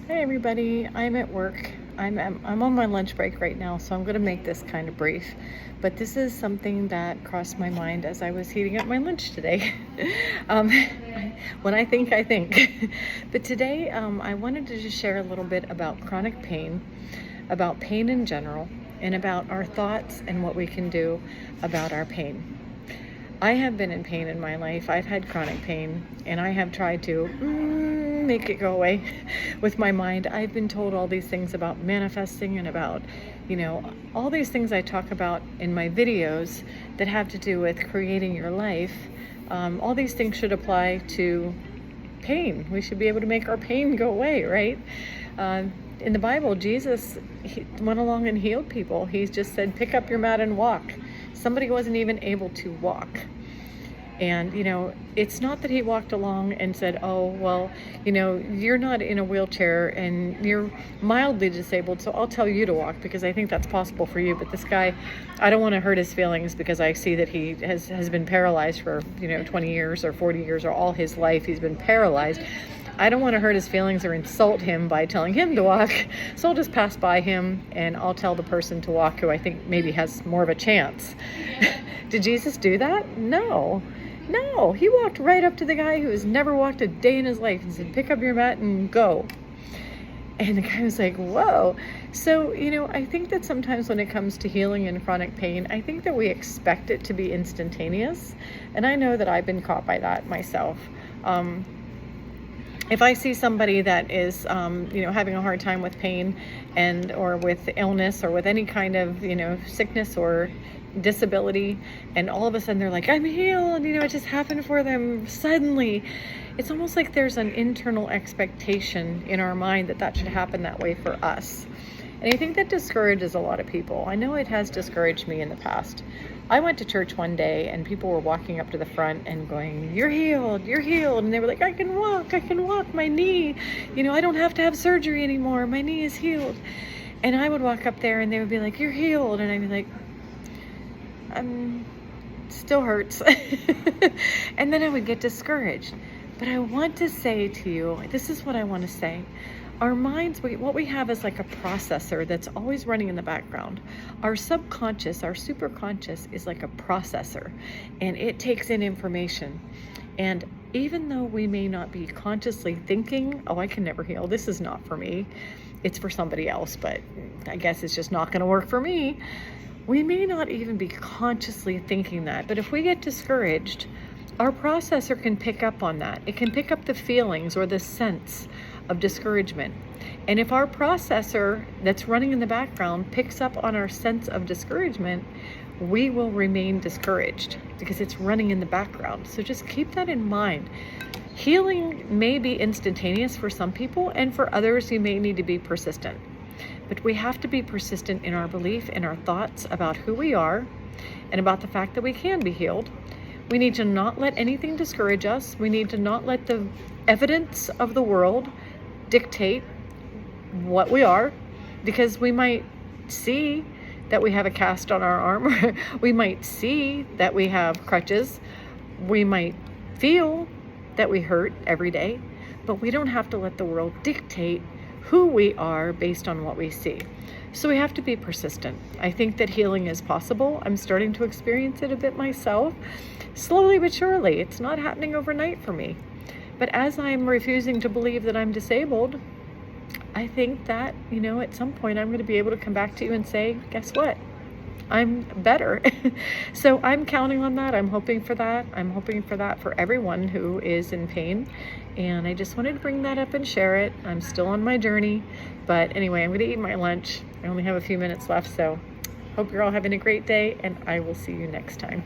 Hey everybody, I'm at work. I'm on my lunch break right now, so I'm going to make this kind of brief. But this is something that crossed my mind as I was heating up my lunch today. um, when I think, I think. But today, I wanted to just share a little bit about chronic pain, about pain in general, and about our thoughts and what we can do about our pain. I have been in pain in my life. I've had chronic pain, and I have tried to make it go away with my mind. I've been told all these things about manifesting and about, all these things I talk about in my videos that have to do with creating your life. All these things should apply to pain. We should be able to make our pain go away, right? In the Bible, Jesus he went along and healed people. He just said, pick up your mat and walk. Somebody wasn't even able to walk. And, it's not that he walked along and said, oh, well, you're not in a wheelchair and you're mildly disabled, so I'll tell you to walk because I think that's possible for you. But this guy, I don't want to hurt his feelings because I see that he has been paralyzed for, 20 years or 40 years or all his life. He's been paralyzed. I don't want to hurt his feelings or insult him by telling him to walk. So I'll just pass by him and I'll tell the person to walk who I think maybe has more of a chance. Did Jesus do that? No, he walked right up to the guy who has never walked a day in his life and said, pick up your mat and go. And the guy was like, whoa. So, I think that sometimes when it comes to healing and chronic pain, I think that we expect it to be instantaneous. And I know that I've been caught by that myself. If I see somebody that is, having a hard time with pain or with illness or with any kind of, sickness or disability, and all of a sudden they're like, I'm healed, it just happened for them suddenly. It's almost like there's an internal expectation in our mind that should happen that way for us. And I think that discourages a lot of people. I know it has discouraged me in the past. I went to church one day and people were walking up to the front and going, you're healed. And they were like, I can walk, my knee, I don't have to have surgery anymore. My knee is healed. And I would walk up there and they would be like, you're healed. And I'd be like, still hurts. And then I would get discouraged. But I want to say to you, this is what I want to say. Our minds, what we have is like a processor that's always running in the background. Our subconscious, our superconscious is like a processor, and it takes in information. And even though we may not be consciously thinking, oh, I can never heal, this is not for me, it's for somebody else, but I guess it's just not going to work for me. We may not even be consciously thinking that, but if we get discouraged, our processor can pick up on that. It can pick up the feelings or the sense of discouragement. And if our processor that's running in the background picks up on our sense of discouragement, we will remain discouraged because it's running in the background. So just keep that in mind. Healing may be instantaneous for some people, and for others, you may need to be persistent. But we have to be persistent in our belief and our thoughts about who we are and about the fact that we can be healed. We need to not let anything discourage us. We need to not let the evidence of the world dictate what we are, because we might see that we have a cast on our arm. We might see that we have crutches. We might feel that we hurt every day, but we don't have to let the world dictate who we are based on what we see. So we have to be persistent. I think that healing is possible. I'm starting to experience it a bit myself, slowly but surely. It's not happening overnight for me. But as I'm refusing to believe that I'm disabled, I think that, at some point I'm going to be able to come back to you and say, guess what? I'm better. So I'm counting on that. I'm hoping for that. I'm hoping for that for everyone who is in pain. And I just wanted to bring that up and share it. I'm still on my journey. But anyway, I'm going to eat my lunch. I only have a few minutes left. So hope you're all having a great day, and I will see you next time.